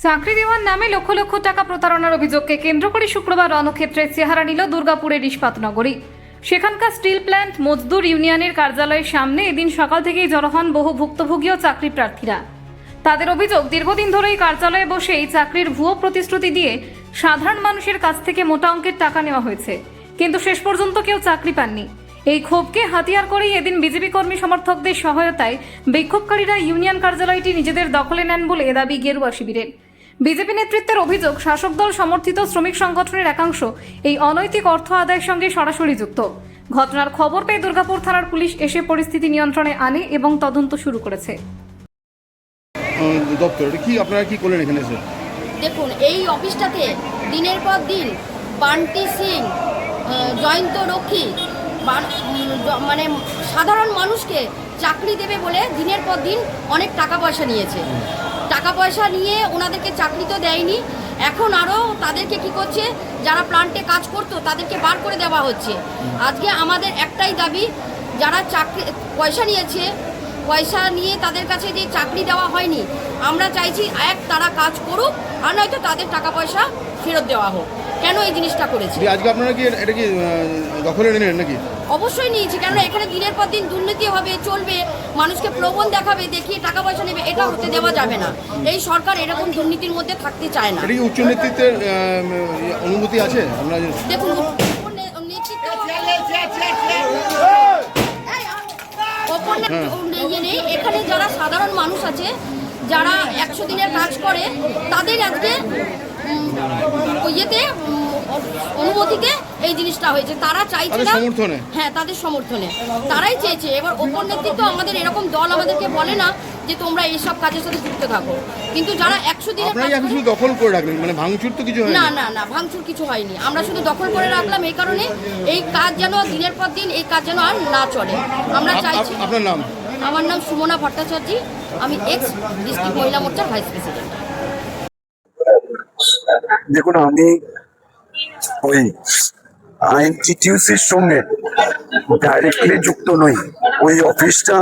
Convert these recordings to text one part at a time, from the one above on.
চাকরি দেওয়ার নামে লক্ষ লক্ষ টাকা প্রতারণার অভিযোগকে কেন্দ্র করে শুক্রবার রণক্ষেত্রে চেহারা নিল দুর্গাপুরের ইস্পাত নগরী। সেখানকার স্টিল প্ল্যান্ট মজদুর ইউনিয়নের কার্যালয়ের সামনে এদিন সকাল থেকেই জড়ো হন বহু ভুক্তভোগী ও চাকরি প্রার্থীরা। তাদের অভিযোগ, দীর্ঘদিন ধরেই কার্যালয়ে বসে এই চাকরির ভুয়ো প্রতিশ্রুতি দিয়ে সাধারণ মানুষের কাছ থেকে মোটা অঙ্কের টাকা নেওয়া হয়েছে, কিন্তু শেষ পর্যন্ত কেউ চাকরি পাননি। এই ক্ষোভকে হাতিয়ার করেই এদিন বিজেপি কর্মী সমর্থকদের সহায়তায় বিক্ষোভকারীরা ইউনিয়ন কার্যালয়টি নিজেদের দখলে নেন বলে দাবি গেরুয়া শিবিরের। বিজেপি নেতৃত্বের অভিযোগ, শাসক দল সমর্থিত শ্রমিক সংগঠনের একাংশ এই অনৈতিক অর্থ আদায়ের সঙ্গে সরাসরি যুক্ত। ঘটনার খবর পেয়ে দুর্গাপুর থানার পুলিশ এসে পরিস্থিতি নিয়ন্ত্রণে আনে এবং তদন্ত শুরু করেছে। আপনারা কি করলেন এখানে এসে? দেখুন, এই অফিসটাতে দিনের পর দিন বান্টি সিং, জয়ন্ত রক্ষী মানে সাধারণ মানুষকে চাকরি দেবে বলে দিনের পর দিন অনেক টাকা পয়সা নিয়েছে। টাকা পয়সা নিয়ে ওনাদেরকে চাকরি তো দেয়নি, এখন আরও তাদেরকে কি করছে, যারা প্লান্টে কাজ করতো তাদেরকে বার করে দেওয়া হচ্ছে। আজকে আমাদের একটাই দাবি, যারা চাকরি পয়সা নিয়ে তাদের কাছে যে চাকরি দেওয়া হয়নি, আমরা চাইছি তারা কাজ করুক, আর নয়তো তাদের টাকা পয়সা ফেরত দেওয়া হোক। কেন এই জিনিসটা করেছে? আজকে আপনারা কি এটা কি দখলে নিলেন নাকি? অবশ্যই নিয়েছি, কেননা এখানে দিনের পর দিন দুর্নীতি হবে, চলবে, মানুষকে প্রলোভন দেখাবে, দেখিয়ে টাকা পয়সা নেবে, এটা হতে দেওয়া যাবে না। এই সরকার এরকম দুর্নীতির মধ্যে থাকতে চায় না। উচ্চ নেতৃত্বের অনুমতি আছে? আমরা দেখুন, এখানে যারা সাধারণ মানুষ আছে, যারা 100 দিনের কাজ করে, তাদের আজকে ইয়েতে অনুমতিতে এই জিনিসটা হয়েছে। তারা চাইছে না, হ্যাঁ, তাদের সমর্থনে তারাই চেয়েছে। এবার ওপর নেতৃত্ব আমাদের এরকম দল আমাদেরকে বলে না যে তোমরা এইসব কাজের সাথে যুক্ত থাকো, কিন্তু যারা 100 দিনের শুধু দখল করে রাখলেন, মানে ভাঙচুর তো কিছু হয়নি? না না না, ভাঙচুর কিছু হয়নি। আমরা শুধু দখল করে রাখলাম এই কারণে, এই কাজ যেন দিনের পর দিন এই কাজ যেন আর না চলে। আমরা চাইছি। আপনার নাম? আমার নাম সুমনা ভট্টাচার্য, আমি এক্স ডিস্ট্রিক্ট মহিলা মোর্চার ভাইস প্রেসিডেন্ট। দেখুন, আমি ওই আইনটিটিউসির সঙ্গে ডাইরেক্টলি যুক্ত নই। ওই অফিসটা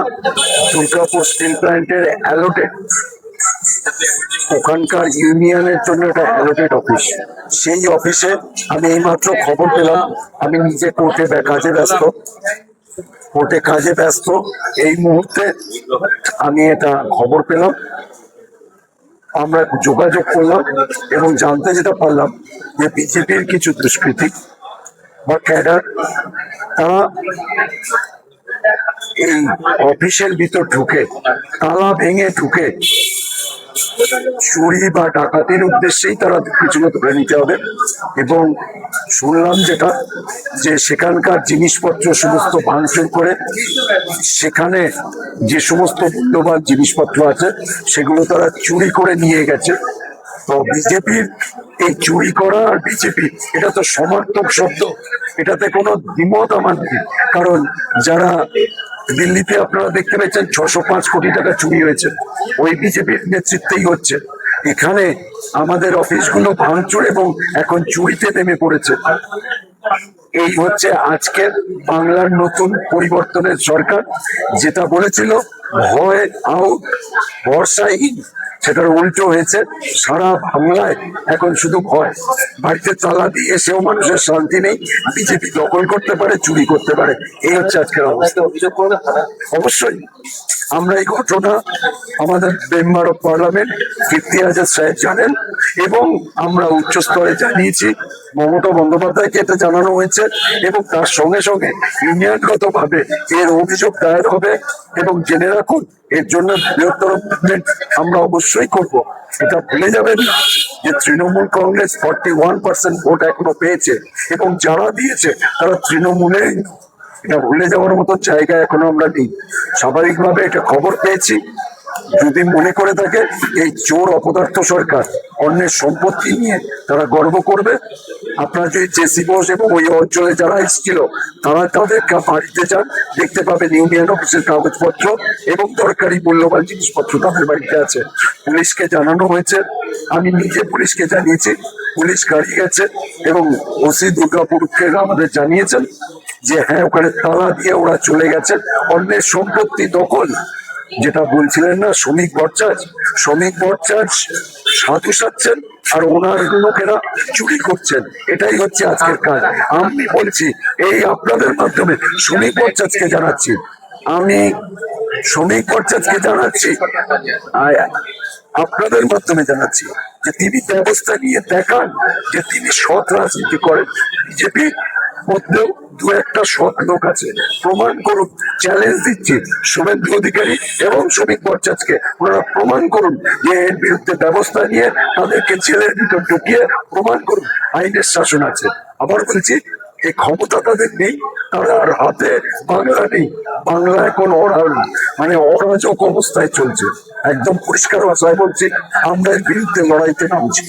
দুর্গাপুর স্টিল প্ল্যান্টের অ্যালোটেড, ওখানকার ইউনিয়নের জন্য একটা অ্যালোটেড অফিস। সেই অফিসে আমি এইমাত্র খবর পেলাম, আমি নিজে কোর্টে কাজে ব্যস্ত এই মুহূর্তে আমি এটা খবর পেলাম। আমরা যোগাযোগ করলাম এবং জানতে যেটা পারলাম যে বিজেপির কিছু দুষ্কৃতী বা ক্যাডার, তারা এই অফিসের ভিতর ঢুকে, তালা ভেঙে ঢুকে চুরি বা ডাকাতির উদ্দেশ্যেই তারা কিছু ধরে নিতে হবে। এবং শুনলাম যেটা, যে সেখানকার জিনিসপত্র সমস্ত ভাঙচুর করে সেখানে যে সমস্ত মূল্যবান জিনিসপত্র আছে সেগুলো তারা চুরি করে নিয়ে গেছে। তো বিজেপির এই চুরি করা আর বিজেপি, এটা তো সমার্থক শব্দ, এটাতে কোনো দ্বিমত আমার নেই। কারণ যারা দিল্লিতে আপনারা দেখতে পেয়েছেন 605 কোটি টাকা চুরি হয়েছে, ওই বিজেপির নেতৃত্বেই হচ্ছে। এখানে আমাদের অফিসগুলো ভাঙচুর এবং এখন চুরিতে নেমে পড়েছে। এই হচ্ছে আজকের বাংলার নতুন পরিবর্তনের সরকার, যেটা বলেছিল ভয় আউট ভরসাহীন, সেটার উল্টো হয়েছে। সারা বাংলায় এখন শুধু ভয়, বাড়িতে তালা দিয়ে এসেও মানুষের শান্তি নেই। বিজেপি দখল করতে পারে, চুরি করতে পারে, এই হচ্ছে আজকের অবস্থা। অভিযোগ করবে অবশ্যই। আমরা এই ঘটনা আমাদের মেম্বার অফ পার্লামেন্ট কীর্তি আজাদ সাহেব জানেন, এবং আমরা উচ্চ স্তরে জানিয়েছি, মমতা বন্দ্যোপাধ্যায়কে এটা জানানো হয়েছে, এবং তার সঙ্গে সঙ্গে ইউনিয়নগত ভাবে এর অভিযোগ দায়ের হবে। এবং জেনে রাখুন, এর জন্য বৃহত্তর মুভমেন্ট আমরা অবশ্যই করব। এটা ভুলে যাবেন না যে তৃণমূল কংগ্রেস 41% ভোট এখনো পেয়েছে, এবং যারা দিয়েছে তারা তৃণমূলের। এটা ভুলে যাওয়ার মতো জায়গা এখনো আমরা নেই। স্বাভাবিকভাবে এটা খবর পেয়েছি। যদি মনে করে থাকে এই চোর অপদার্থ সরকার অন্যের সম্পত্তি নিয়ে তারা গর্ব করবে, আপনারা যদি জেসি বোস এবং ওই অঞ্চলে যারা এসেছিল তারা তাদের বাড়িতে যান, দেখতে পাবেন ইউনিয়ন অফিসের কাগজপত্র এবং দরকারি মূল্যবান জিনিসপত্র তাদের বাড়িতে আছে। পুলিশকে জানানো হয়েছে, আমি নিজে পুলিশকে জানিয়েছি, পুলিশ গাড়ি গেছে, এবং ওসি দুর্গাপুরকে আমাদের জানিয়েছেন যে হ্যাঁ, ওখানে তালা দিয়ে ওরা চলে গেছে। অন্যের সম্পত্তি দখল যেটা বলছিলেন না শ্রমিক ভট্টাচার্য সাধু সাচ্ছেন আর ওনার লোকেরা চুরি করছেন, এটাই হচ্ছে আজকের কাজ। আমি বলছি এই আপনাদের মাধ্যমে শ্রমিক ভট্টাচার্যকে জানাচ্ছি, আপনাদের মাধ্যমে জানাচ্ছি যে তিনি ব্যবস্থা নিয়ে দেখান যে তিনি সৎ রাজনীতি করেন। বিজেপি মধ্যেও দু একটা সৎ লোক আছে, প্রমাণ করুন। চ্যালেঞ্জ দিচ্ছি শুভেন্দু অধিকারী এবং শ্রমিক ভট্টাচার্যকে, ওনারা প্রমাণ করুন যে এর বিরুদ্ধে ব্যবস্থা নিয়ে তাদেরকে জেলের ভিতর ঢুকিয়ে প্রমাণ করুন আইনের শাসন আছে। আবার বলছি এই ক্ষমতা তাদের নেই, তার হাতে বাংলা নেই, বাংলা এখন অরাজক অবস্থায় চলছে। একদম পরিষ্কার ভাষায় বলছি, আমরা এর বিরুদ্ধে লড়াইতে নামছি।